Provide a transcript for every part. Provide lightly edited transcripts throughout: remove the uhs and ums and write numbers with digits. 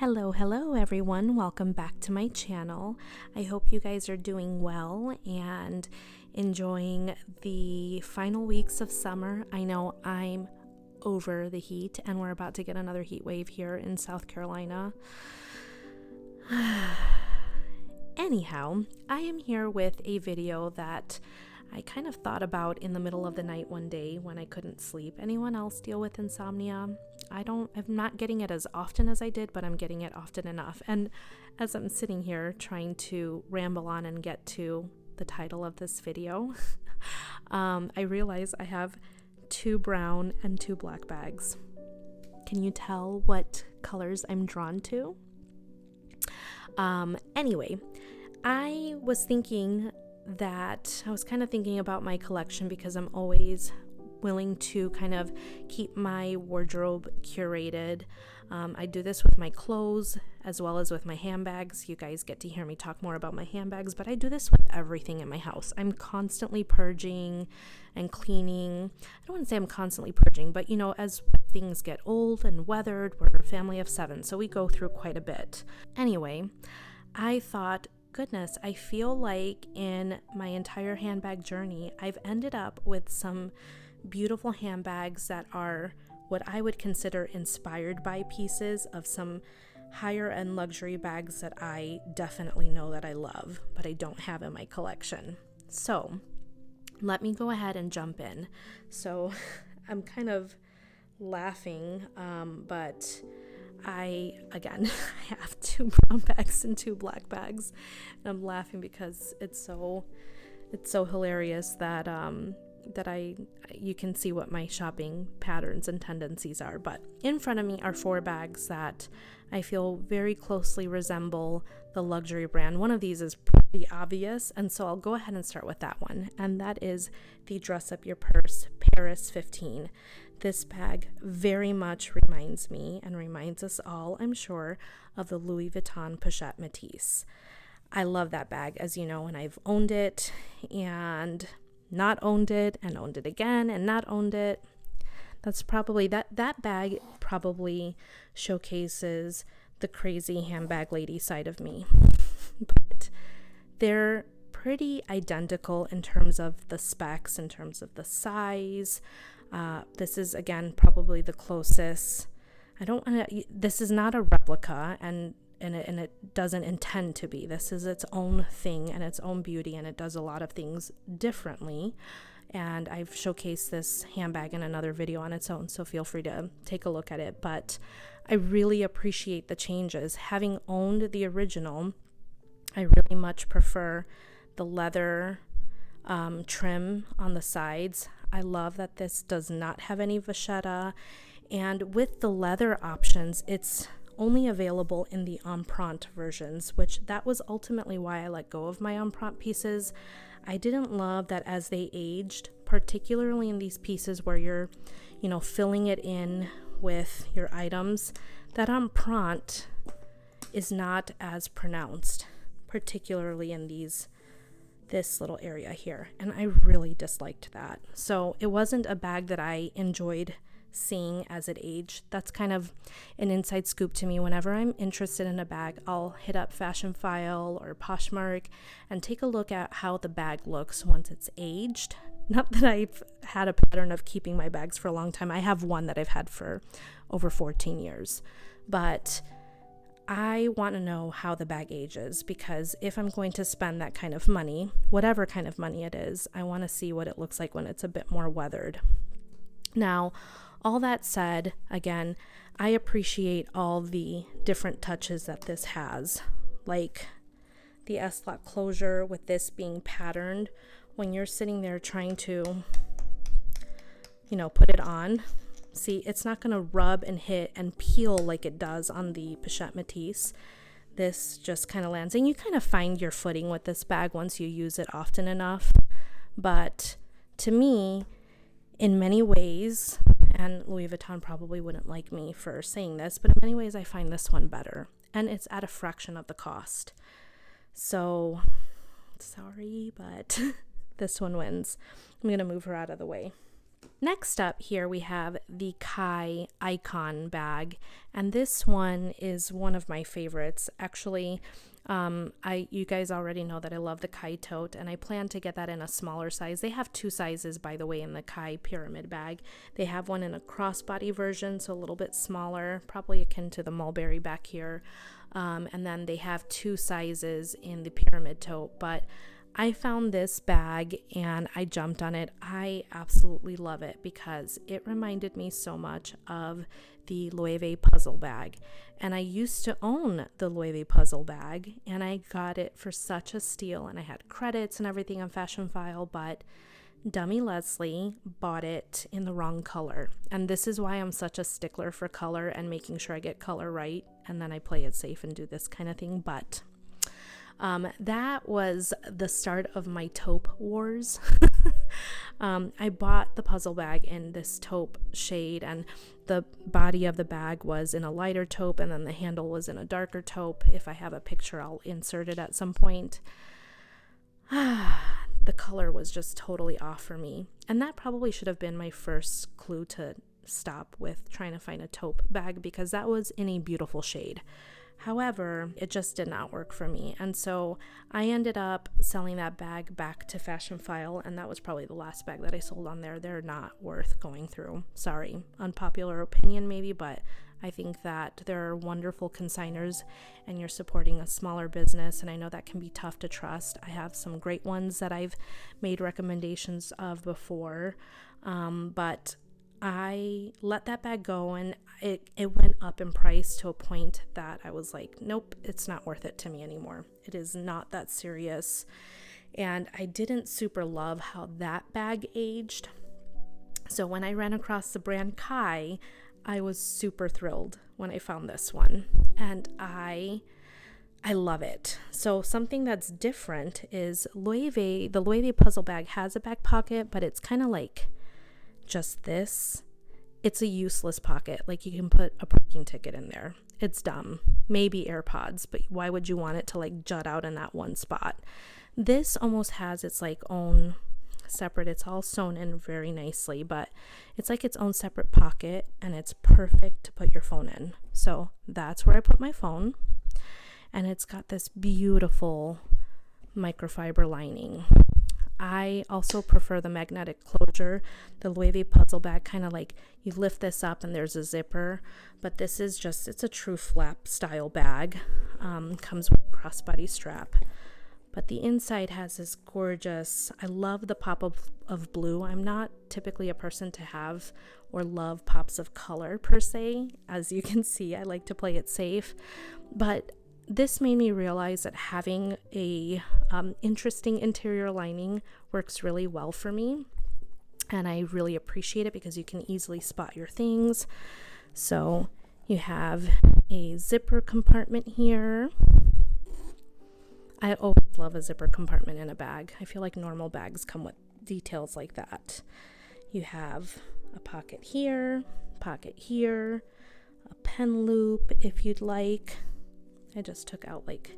Hello everyone. Welcome back to my channel. I hope you guys are doing well and enjoying the final weeks of summer. I know I'm over the heat and we're about to get another heat wave here in South Carolina. Anyhow, I am here with a video that I kind of thought about in the middle of the night one day when I couldn't sleep. Anyone else deal with insomnia? I'm not getting it as often as I did, but I'm getting it often enough. And as I'm sitting here trying to ramble on and get to the title of this video, I realize I have 2 brown and 2 black bags. Can you tell what colors I'm drawn to? Anyway, I was thinking about my collection because I'm always willing to kind of keep my wardrobe curated. I do this with my clothes as well as with my handbags. You guys get to hear me talk more about my handbags, but I do this with everything in my house. I'm constantly purging and cleaning. I don't want to say I'm constantly purging, but as things get old and weathered, we're a family of 7, so we go through quite a bit. Anyway, I thought, goodness, I feel like in my entire handbag journey, I've ended up with some beautiful handbags that are what I would consider inspired by pieces of some higher end luxury bags that I definitely know that I love, but I don't have in my collection. So let me go ahead and jump in. So I'm kind of laughing, but I have 2 brown bags and 2 black bags, and I'm laughing because it's so hilarious that you can see what my shopping patterns and tendencies are. But in front of me are 4 bags that I feel very closely resemble the luxury brand. One of these is pretty obvious, and so I'll go ahead and start with that one, and that is the Dress Up Your Purse Paris 15. This bag very much reminds me and reminds us all, I'm sure, of the Louis Vuitton Pochette Métis. I love that bag, as you know, and I've owned it and not owned it and owned it again and not owned it. That's probably, that bag probably showcases the crazy handbag lady side of me. But they're pretty identical in terms of the specs, in terms of the size. This is, again, probably the closest. This is not a replica, and it doesn't intend to be. This is its own thing and its own beauty, and it does a lot of things differently. And I've showcased this handbag in another video on its own, so feel free to take a look at it. But I really appreciate the changes. Having owned the original, I really much prefer the leather trim on the sides. I love that this does not have any vachetta, and with the leather options, it's only available in the empreinte versions, which that was ultimately why I let go of my empreinte pieces. I didn't love that as they aged, particularly in these pieces where you're, filling it in with your items, that empreinte is not as pronounced, particularly in this little area here, and I really disliked that. So it wasn't a bag that I enjoyed seeing as it aged. That's kind of an inside scoop to me. Whenever I'm interested in a bag, I'll hit up Fashion File or Poshmark and take a look at how the bag looks once it's aged. Not that I've had a pattern of keeping my bags for a long time. I have one that I've had for over 14 years, but I want to know how the bag ages, because if I'm going to spend that kind of money, whatever kind of money it is, I want to see what it looks like when it's a bit more weathered. Now, all that said, again, I appreciate all the different touches that this has, like the S-lock closure with this being patterned. When you're sitting there trying to, put it on, see, it's not going to rub and hit and peel like it does on the Pochette Métis. This just kind of lands, and you kind of find your footing with this bag once you use it often enough. But to me, in many ways, and Louis Vuitton probably wouldn't like me for saying this, but in many ways I find this one better, and it's at a fraction of the cost. So, sorry, but this one wins. I'm going to move her out of the way. Next up here we have the Kai Icon bag, and this one is one of my favorites. Actually, you guys already know that I love the Kai tote, and I plan to get that in a smaller size. They have 2 sizes, by the way, in the Kai pyramid bag. They have one in a crossbody version, so a little bit smaller, probably akin to the Mulberry back here, and then they have 2 sizes in the pyramid tote, but I found this bag and I jumped on it. I absolutely love it because it reminded me so much of the Loewe puzzle bag. And I used to own the Loewe puzzle bag and I got it for such a steal, and I had credits and everything on Fashion File, but dummy Leslye bought it in the wrong color. And this is why I'm such a stickler for color and making sure I get color right, and then I play it safe and do this kind of thing. But that was the start of my taupe wars. I bought the puzzle bag in this taupe shade, and the body of the bag was in a lighter taupe, and then the handle was in a darker taupe. If I have a picture, I'll insert it at some point. The color was just totally off for me, and that probably should have been my first clue to stop with trying to find a taupe bag, because that was in a beautiful shade. However, it just did not work for me, and so I ended up selling that bag back to Fashion File, and that was probably the last bag that I sold on there. They're not worth going through. Sorry, unpopular opinion maybe, but I think that they're wonderful consigners, and you're supporting a smaller business, and I know that can be tough to trust. I have some great ones that I've made recommendations of before, but I let that bag go, and it went up in price to a point that I was like, nope, it's not worth it to me anymore. It is not that serious. And I didn't super love how that bag aged. So when I ran across the brand Kai, I was super thrilled when I found this one. And I love it. So something that's different is the Loewe puzzle bag has a back pocket, but it's kind of like just this. It's a useless pocket. Like, you can put a parking ticket in there. It's dumb. Maybe AirPods, but why would you want it to like jut out in that one spot? This almost has its like own separate, it's all sewn in very nicely, but it's like its own separate pocket, and it's perfect to put your phone in. So that's where I put my phone, and it's got this beautiful microfiber lining. I also prefer the magnetic closure. The Loewe puzzle bag kind of like, you lift this up and there's a zipper, but this is just, it's a true flap style bag. Comes with a crossbody strap, but the inside has this gorgeous, I love the pop of blue. I'm not typically a person to have or love pops of color per se. As you can see, I like to play it safe, but this made me realize that having a interesting interior lining works really well for me, and I really appreciate it because you can easily spot your things. So you have a zipper compartment here. I always love a zipper compartment in a bag. I feel like normal bags come with details like that. You have a pocket here, a pen loop if you'd like. I just took out like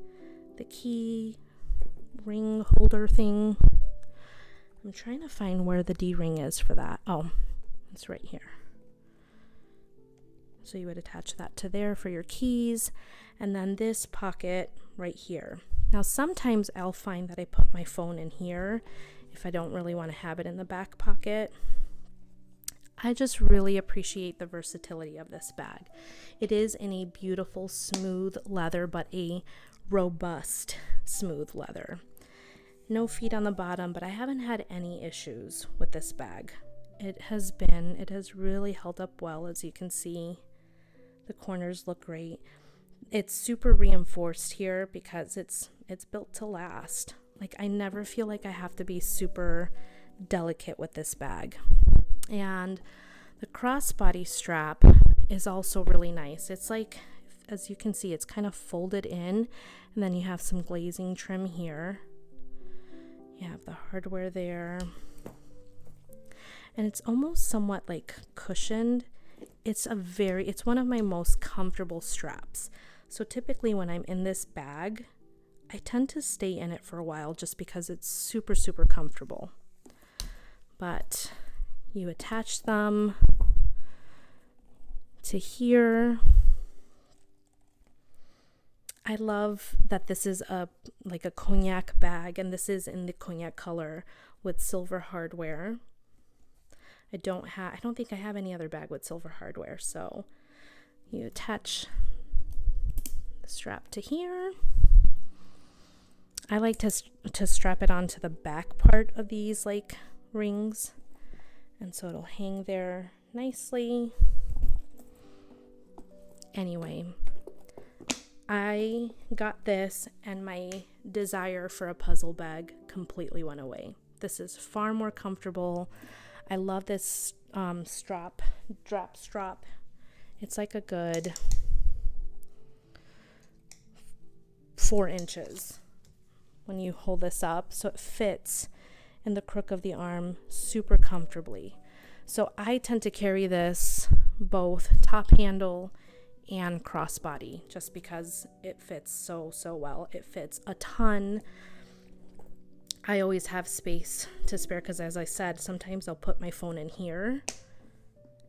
the key ring holder thing. I'm trying to find where the D-ring is for that. Oh, it's right here. So you would attach that to there for your keys, and then this pocket right here. Now sometimes I'll find that I put my phone in here if I don't really want to have it in the back pocket. I just really appreciate the versatility of this bag. It is in a beautiful smooth leather, but a robust smooth leather. No feet on the bottom, but I haven't had any issues with this bag. It has really held up well. As you can see, the corners look great. It's super reinforced here because it's built to last. Like, I never feel like I have to be super delicate with this bag. And the crossbody strap is also really nice. It's like, as you can see, it's kind of folded in, and then you have some glazing trim here. You have the hardware there, and it's almost somewhat like cushioned. It's one of my most comfortable straps. So typically when I'm in this bag, I tend to stay in it for a while just because it's super, super comfortable. But You attach them to here. I love that this is like a cognac bag, and this is in the cognac color with silver hardware. I don't think I have any other bag with silver hardware. So you attach the strap to here. I like to strap it onto the back part of these like rings, and so it'll hang there nicely. Anyway, I got this and my desire for a puzzle bag completely went away. This is far more comfortable. I love this drop strap. It's like a good 4 inches when you hold this up, so it fits in the crook of the arm super comfortably. So I tend to carry this both top handle and crossbody just because it fits so well. It fits a ton. I always have space to spare because, as I said, sometimes I'll put my phone in here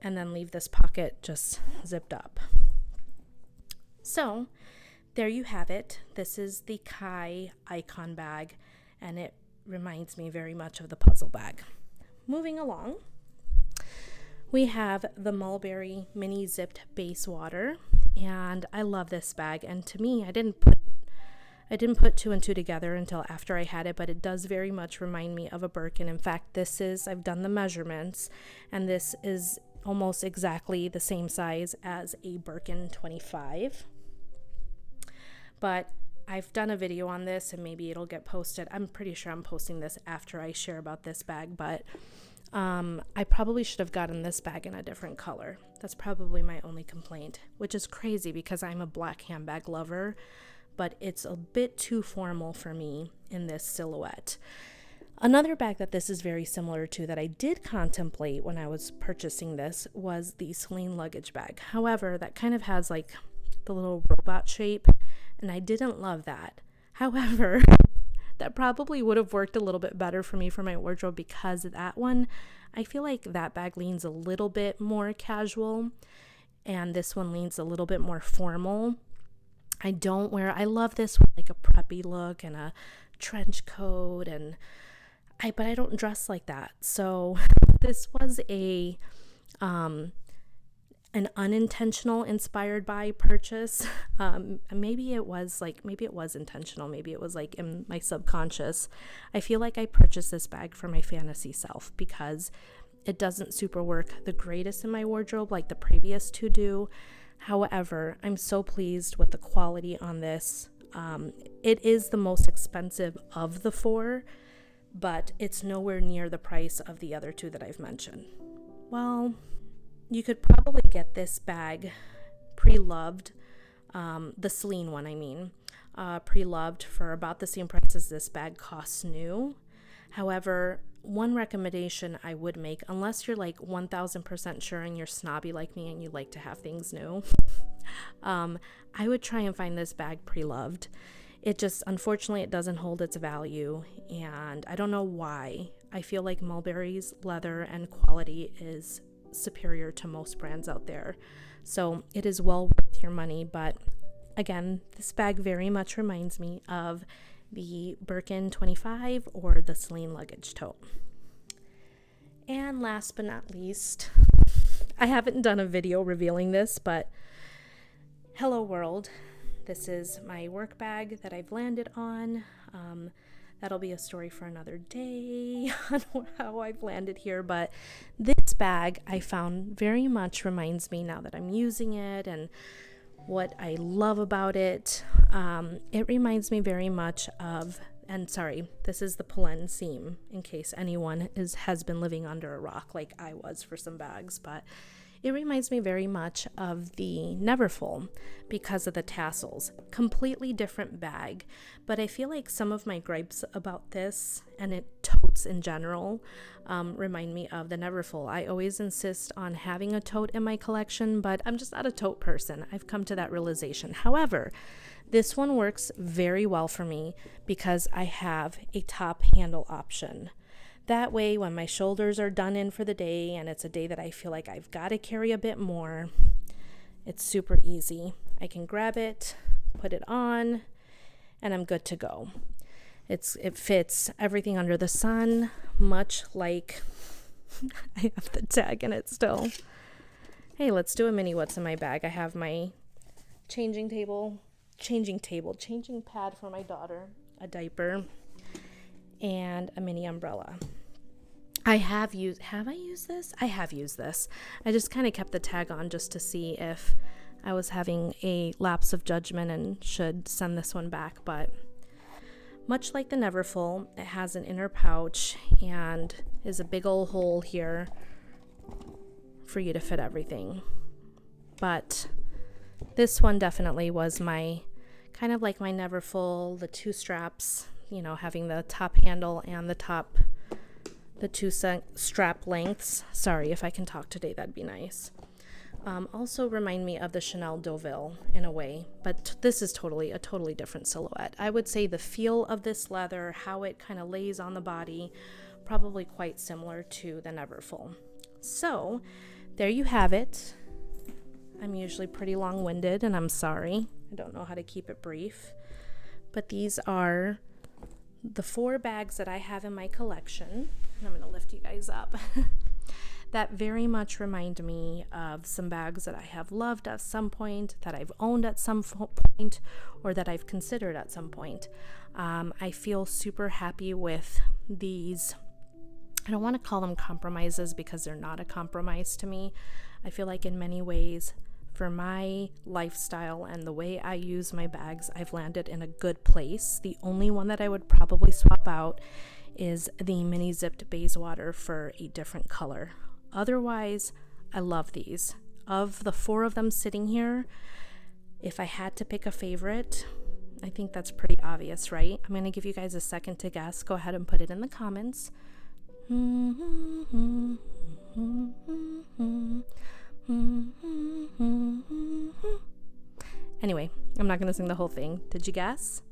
and then leave this pocket just zipped up. So there you have it. This is the Kai icon bag, and it reminds me very much of the puzzle bag. Moving along, we have the Mulberry mini zipped Bayswater, and I love this bag. And to me, I didn't put 2 and 2 together until after I had it, but it does very much remind me of a Birkin. In fact, I've done the measurements, and this is almost exactly the same size as a Birkin 25. But I've done a video on this, and maybe it'll get posted. I'm pretty sure I'm posting this after I share about this bag, but I probably should have gotten this bag in a different color. That's probably my only complaint, which is crazy because I'm a black handbag lover, but it's a bit too formal for me in this silhouette. Another bag that this is very similar to that I did contemplate when I was purchasing this was the Celine luggage bag. However, that kind of has like the little robot shape, and I didn't love that. However, that probably would have worked a little bit better for me for my wardrobe because that one, I feel like that bag leans a little bit more casual, and this one leans a little bit more formal. I love this with like a preppy look and a trench coat, but I don't dress like that. So this was an unintentional inspired by purchase. Maybe it was intentional. Maybe it was like in my subconscious. I feel like I purchased this bag for my fantasy self because it doesn't super work the greatest in my wardrobe like the previous two do. However, I'm so pleased with the quality on this. It is the most expensive of the 4, but it's nowhere near the price of the other 2 that I've mentioned. Well, you could probably get this bag pre-loved, the Celine one, I mean, pre-loved for about the same price as this bag costs new. However, one recommendation I would make, unless you're like 1000% sure and you're snobby like me and you like to have things new, I would try and find this bag pre-loved. It just, unfortunately, it doesn't hold its value, and I don't know why. I feel like Mulberry's leather and quality is superior to most brands out there, so it is well worth your money. But again, this bag very much reminds me of the Birkin 25 or the Celine luggage tote. And last but not least, I haven't done a video revealing this, but hello world, this is my work bag that I've landed on. That'll be a story for another day on how I've landed here, but this bag I found very much reminds me, now that I'm using it and what I love about it, it reminds me very much of, and sorry, this is the Polen seam in case anyone has been living under a rock like I was for some bags, but it reminds me very much of the Neverfull because of the tassels. Completely different bag, but I feel like some of my gripes about this and totes in general remind me of the Neverfull. I always insist on having a tote in my collection, but I'm just not a tote person. I've come to that realization. However, this one works very well for me because I have a top handle option. That way, when my shoulders are done in for the day and it's a day that I feel like I've got to carry a bit more, it's super easy. I can grab it, put it on, and I'm good to go. It fits everything under the sun, much like I have the tag in it still. Hey, let's do a mini what's in my bag. I have my changing pad for my daughter, a diaper, and a mini umbrella. Have I used this? I have used this. I just kind of kept the tag on just to see if I was having a lapse of judgment and should send this one back. But much like the Neverfull, it has an inner pouch and is a big old hole here for you to fit everything. But this one definitely was my kind of like my Neverfull, the two straps, having the top handle and the two strap lengths. Sorry, if I can talk today, that'd be nice. Also remind me of the Chanel Deauville in a way, but this is a totally different silhouette. I would say the feel of this leather, how it kind of lays on the body, probably quite similar to the Neverfull. So there you have it. I'm usually pretty long-winded, and I'm sorry. I don't know how to keep it brief. But these are the 4 bags that I have in my collection. And I'm going to lift you guys up. That very much remind me of some bags that I have loved at some point, that I've owned at some point, or that I've considered at some point. I feel super happy with these. I don't want to call them compromises because they're not a compromise to me. I feel like in many ways, for my lifestyle and the way I use my bags, I've landed in a good place. The only one that I would probably swap out is the mini zipped Bayswater for a different color. Otherwise, I love these. Of the 4 of them sitting here, if I had to pick a favorite, I think that's pretty obvious, right? I'm going to give you guys a second to guess. Go ahead and put it in the comments. Anyway, I'm not going to sing the whole thing. Did you guess?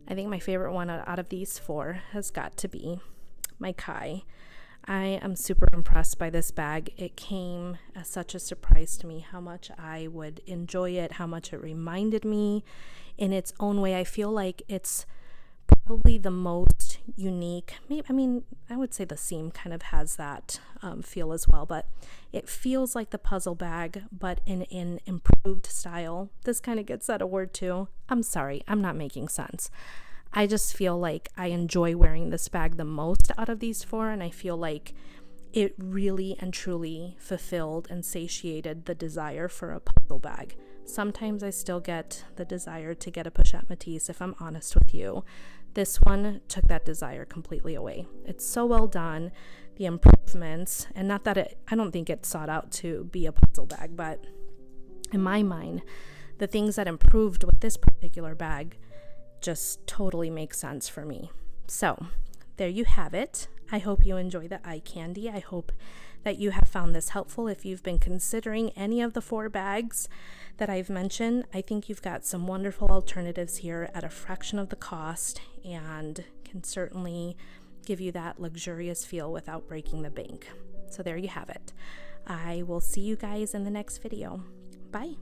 I think my favorite one out of these 4 has got to be my Kai. I am super impressed by this bag. It came as such a surprise to me how much I would enjoy it, how much it reminded me in its own way. I feel like it's probably the most unique. I would say the seam kind of has that feel as well, but it feels like the puzzle bag, but in an improved style. This kind of gets at a word too. I'm sorry, I'm not making sense. I just feel like I enjoy wearing this bag the most out of these 4, and I feel like it really and truly fulfilled and satiated the desire for a puzzle bag. Sometimes I still get the desire to get a Pochette Métis, if I'm honest with you. This one took that desire completely away. It's so well done. The improvements, and not that I don't think it sought out to be a puzzle bag, but in my mind, the things that improved with this particular bag just totally makes sense for me. So there you have it. I hope you enjoy the eye candy. I hope that you have found this helpful. If you've been considering any of the 4 bags that I've mentioned, I think you've got some wonderful alternatives here at a fraction of the cost and can certainly give you that luxurious feel without breaking the bank. So there you have it. I will see you guys in the next video. Bye.